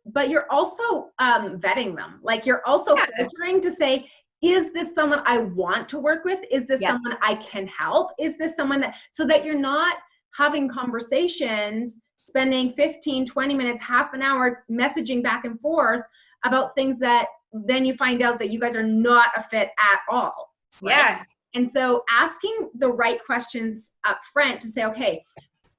but you're also vetting them. Like you're also filtering to say, is this someone I want to work with? Is this someone I can help? Is this someone so that you're not having conversations, spending 15, 20 minutes, half an hour messaging back and forth about things that then you find out that you guys are not a fit at all. Right? Yeah. And so asking the right questions up front to say, okay,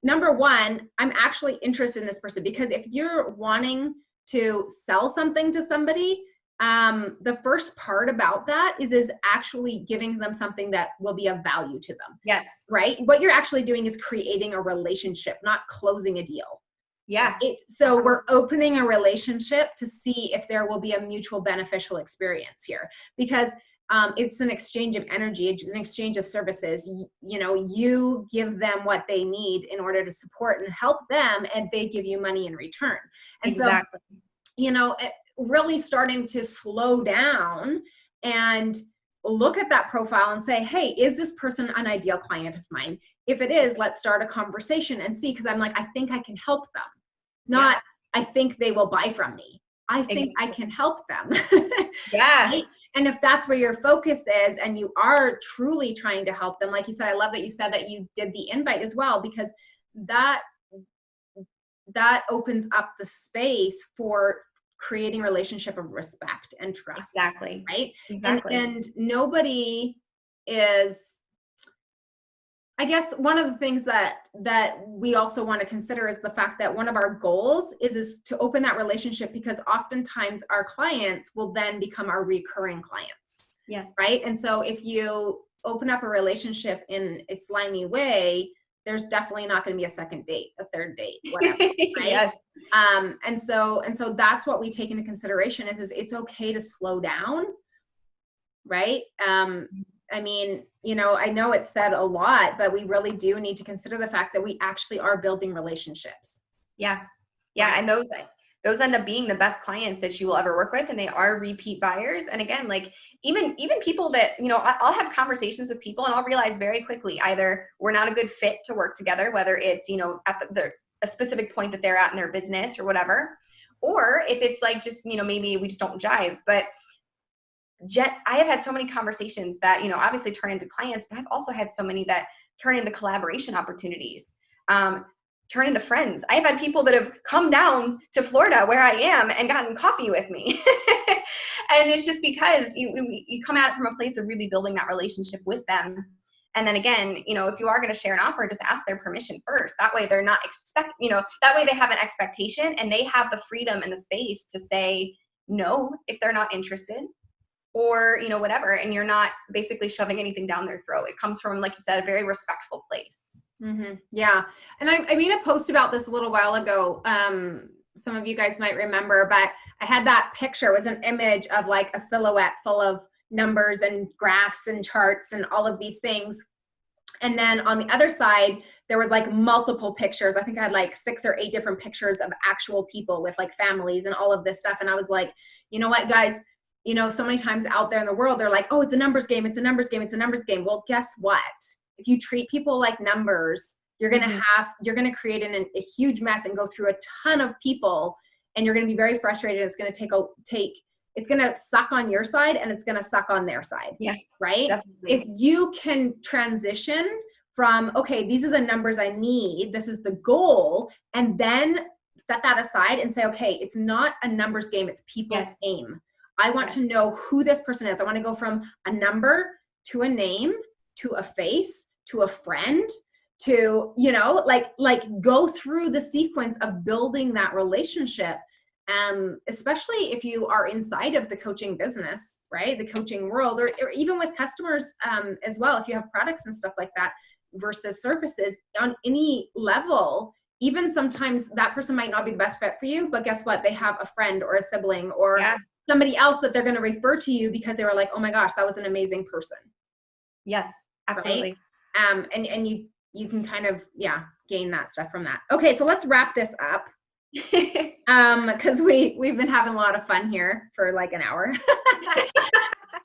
number one, I'm actually interested in this person, because if you're wanting to sell something to somebody, the first part about that is actually giving them something that will be of value to them. Yes. Right? What you're actually doing is creating a relationship, not closing a deal. Yeah. So we're opening a relationship to see if there will be a mutual beneficial experience here, because it's an exchange of energy, it's an exchange of services. You give them what they need in order to support and help them, and they give you money in return. And exactly. So, really starting to slow down and look at that profile and say, hey, is this person an ideal client of mine? If it is, let's start a conversation and see, because I'm like, I think I can help them. Not, I think they will buy from me. I think I can help them. Yeah. Right? And if that's where your focus is and you are truly trying to help them, like you said, I love that you said that you did the invite as well, because that opens up the space for creating relationship of respect and trust. Exactly. Right. Exactly. And nobody is, I guess one of the things that we also want to consider is the fact that one of our goals is to open that relationship, because oftentimes our clients will then become our recurring clients. Yes. Right. And so if you open up a relationship in a slimy way, there's definitely not going to be a second date, a third date, whatever. Right. Yes. And so that's what we take into consideration is it's okay to slow down. Right. I mean, you know, I know it's said a lot, but we really do need to consider the fact that we actually are building relationships. Yeah. Yeah. And those end up being the best clients that you will ever work with. And they are repeat buyers. And again, like even people that, you know, I'll have conversations with people and I'll realize very quickly, either we're not a good fit to work together, whether it's, you know, at a specific point that they're at in their business or whatever, or if it's like, just, you know, maybe we just don't jive. But I have had so many conversations that, you know, obviously turn into clients, but I've also had so many that turn into collaboration opportunities, turn into friends. I have had people that have come down to Florida where I am and gotten coffee with me. And it's just because you come at it from a place of really building that relationship with them. And then again, you know, if you are going to share an offer, just ask their permission first. That way they're not that way they have an expectation and they have the freedom and the space to say no if they're not interested, or, you know, whatever. And you're not basically shoving anything down their throat. It comes from, like you said, a very respectful place. Mm-hmm. Yeah. And I made a post about this a little while ago. Some of you guys might remember, but I had that picture. It was an image of like a silhouette full of numbers and graphs and charts and all of these things. And then on the other side, there was like multiple pictures. I think I had like 6 or 8 different pictures of actual people with like families and all of this stuff. And I was like, you know what, guys, you know, so many times out there in the world, they're like, oh, it's a numbers game. It's a numbers game. It's a numbers game. Well, guess what? If you treat people like numbers, you're going to create a huge mess and go through a ton of people, and you're going to be very frustrated. It's going to it's going to suck on your side and it's going to suck on their side. Yeah. Right. Definitely. If you can transition from, okay, these are the numbers I need, this is the goal, and then set that aside and say, okay, it's not a numbers game. It's people's game. I want to know who this person is. I want to go from a number to a name, to a face, to a friend, to, you know, like go through the sequence of building that relationship. Especially if you are inside of the coaching business, right? The coaching world, or even with customers as well. If you have products and stuff like that versus services on any level, even sometimes that person might not be the best fit for you, but guess what? They have a friend or a sibling or somebody else that they're going to refer to you because they were like, oh my gosh, that was an amazing person. Yes, absolutely. Right? And you can kind of, gain that stuff from that. Okay. So let's wrap this up. Cause we've been having a lot of fun here for like an hour.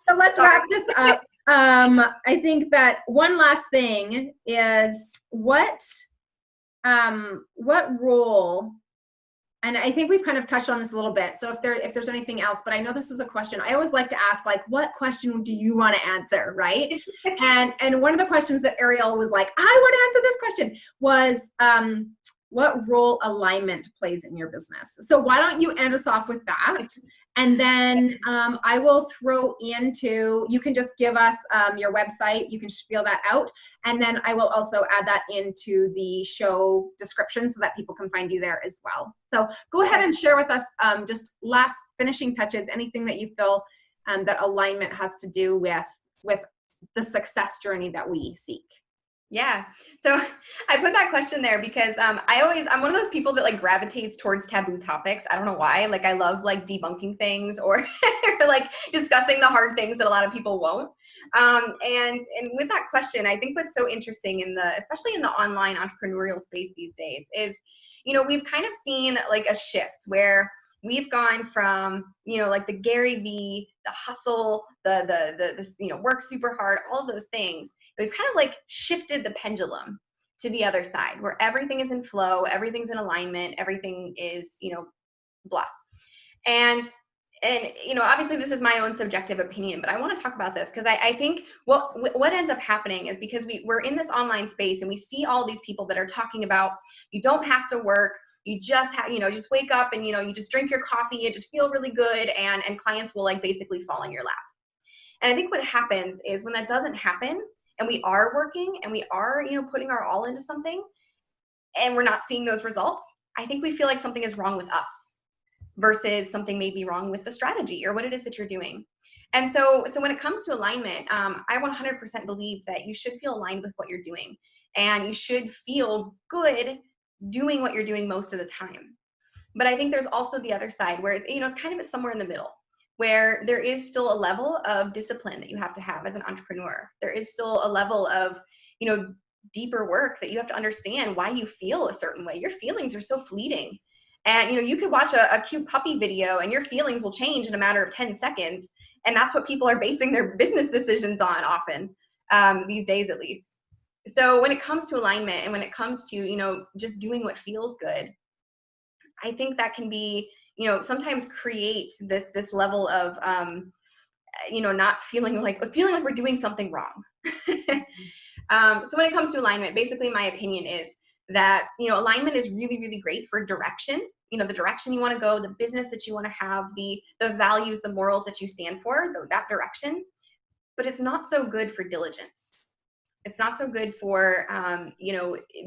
So let's wrap this up. I think that one last thing is what role, and I think we've kind of touched on this a little bit. So if there's anything else, but I know this is a question I always like to ask, like, what question do you want to answer? Right. And one of the questions that Ariel was like, I want to answer this question was, what role alignment plays in your business. So why don't you end us off with that? And then I will throw into, you can just give us your website, you can spiel that out. And then I will also add that into the show description so that people can find you there as well. So go ahead and share with us just last finishing touches, anything that you feel that alignment has to do with the success journey that we seek. Yeah. So I put that question there because I'm one of those people that like gravitates towards taboo topics. I don't know why. Like I love like debunking things or like discussing the hard things that a lot of people won't. And with that question, I think what's so interesting especially in the online entrepreneurial space these days is, you know, we've kind of seen like a shift where we've gone from, you know, like the Gary Vee, the hustle, the you know, work super hard, all of those things. We've kind of like shifted the pendulum to the other side where everything is in flow, everything's in alignment, everything is, you know, blah. And and obviously this is my own subjective opinion, but I want to talk about this because I think what ends up happening is because we're in this online space and we see all these people that are talking about you don't have to work, you just have, just wake up and you just drink your coffee, you just feel really good, and clients will like basically fall in your lap. And I think what happens is when that doesn't happen and we are working and we are putting our all into something and we're not seeing those results, I think we feel like something is wrong with us versus something may be wrong with the strategy or what it is that you're doing. And so when it comes to alignment, I 100% believe that you should feel aligned with what you're doing, and you should feel good doing what you're doing most of the time. But I think there's also the other side where it's kind of somewhere in the middle, where there is still a level of discipline that you have to have as an entrepreneur. There is still a level of deeper work that you have to understand why you feel a certain way. Your feelings are so fleeting. And you could watch a cute puppy video and your feelings will change in a matter of 10 seconds. And that's what people are basing their business decisions on often, these days at least. So when it comes to alignment and when it comes to, just doing what feels good, I think that can be, sometimes create this level of, not feeling like we're doing something wrong. So when it comes to alignment, basically my opinion is that, alignment is really, really great for direction, the direction you want to go, the business that you want to have, the values, the morals that you stand for, that direction. But it's not so good for diligence. It's not so good for,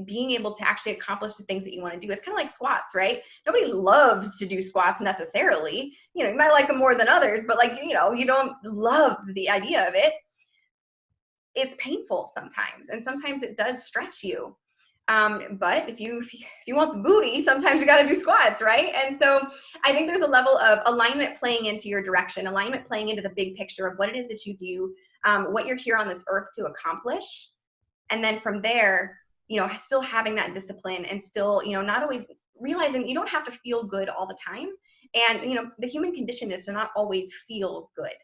being able to actually accomplish the things that you want to do. It's kind of like squats, right? Nobody loves to do squats necessarily. You might like them more than others, but you don't love the idea of it. It's painful sometimes, and sometimes it does stretch you. But if you want the booty, sometimes you got to do squats, right? And so I think there's a level of alignment playing into your direction, alignment playing into the big picture of what it is that you do, what you're here on this earth to accomplish. And then from there, still having that discipline and still, not always realizing you don't have to feel good all the time. And, the human condition is to not always feel good.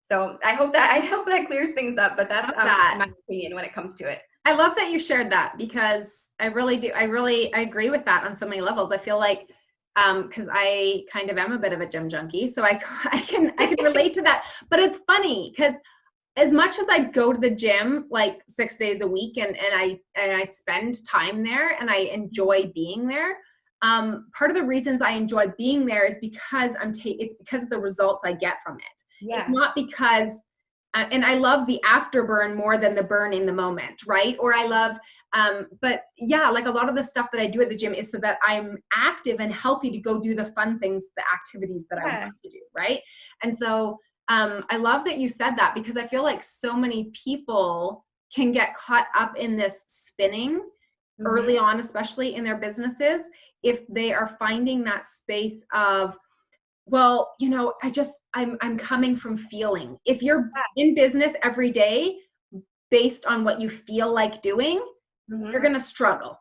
So I hope that clears things up, but that's my opinion when it comes to it. I love that you shared that because I really do. I agree with that on so many levels. I feel like, cause I kind of am a bit of a gym junkie, so I can relate to that, but it's funny because as much as I go to the gym like 6 days a week and I spend time there and I enjoy being there, part of the reasons I enjoy being there is because it's because of the results I get from it. Yeah. It's not because, and I love the afterburn more than the burn in the moment, right? Or I love, but yeah, like a lot of the stuff that I do at the gym is so that I'm active and healthy to go do the fun things, the activities that I want to do, right? And so I love that you said that because I feel like so many people can get caught up in this spinning early on, especially in their businesses, if they are finding that space of, well, I'm coming from feeling. If you're in business every day based on what you feel like doing, you're going to struggle,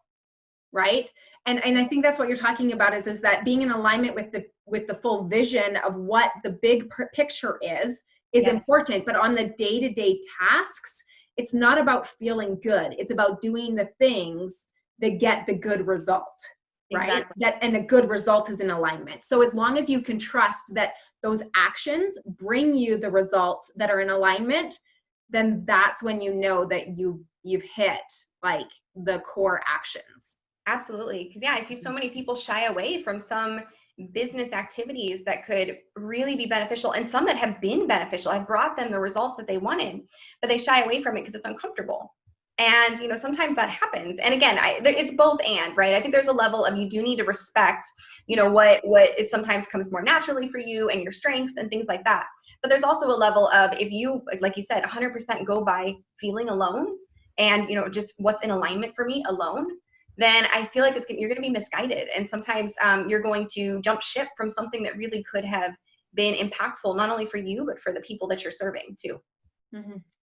right? And I think that's what you're talking about is that being in alignment with the full vision of what the big picture is important. But on the day-to-day tasks, it's not about feeling good. It's about doing the things that get the good result. Right? Exactly. And the good result is in alignment. So as long as you can trust that those actions bring you the results that are in alignment, then that's when you know that you've hit like the core actions. Absolutely. Because I see so many people shy away from some business activities that could really be beneficial and some that have been beneficial. I've brought them the results that they wanted, but they shy away from it because it's uncomfortable. And, sometimes that happens. And again, it's both and, right? I think there's a level of you do need to respect, what is sometimes comes more naturally for you and your strengths and things like that. But there's also a level of if you, like you said, 100% go by feeling alone and, just what's in alignment for me alone, then I feel like you're going to be misguided. And sometimes you're going to jump ship from something that really could have been impactful, not only for you, but for the people that you're serving too.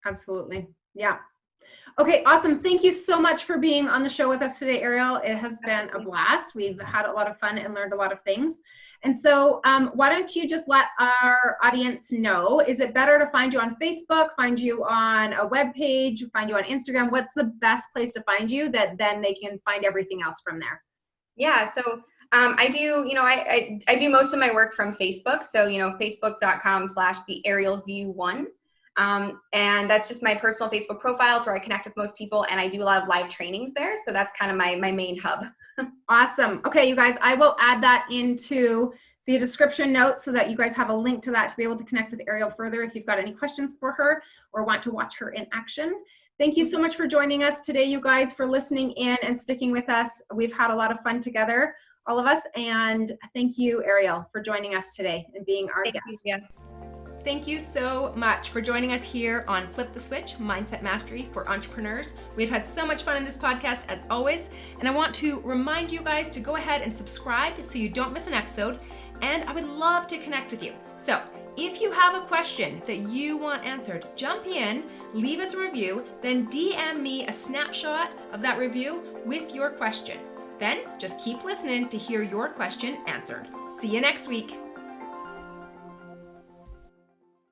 Absolutely. Yeah. Okay, awesome. Thank you so much for being on the show with us today, Ariel. It has been a blast. We've had a lot of fun and learned a lot of things. And so why don't you just let our audience know, is it better to find you on Facebook, find you on a web page, find you on Instagram? What's the best place to find you that then they can find everything else from there? Yeah, so I do, I do most of my work from Facebook. So, facebook.com/the Ariel View1. And that's just my personal Facebook profile. It's where I connect with most people, and I do a lot of live trainings there. So that's kind of my main hub. Awesome. Okay, you guys, I will add that into the description notes so that you guys have a link to that to be able to connect with Ariel further if you've got any questions for her or want to watch her in action. Thank you so much for joining us today, you guys, for listening in and sticking with us. We've had a lot of fun together, all of us, and thank you, Ariel, for joining us today and being our guest. Yeah. Thank you so much for joining us here on Flip the Switch, Mindset Mastery for Entrepreneurs. We've had so much fun in this podcast as always, and I want to remind you guys to go ahead and subscribe so you don't miss an episode, and I would love to connect with you. So if you have a question that you want answered, jump in, leave us a review, then DM me a snapshot of that review with your question. Then just keep listening to hear your question answered. See you next week.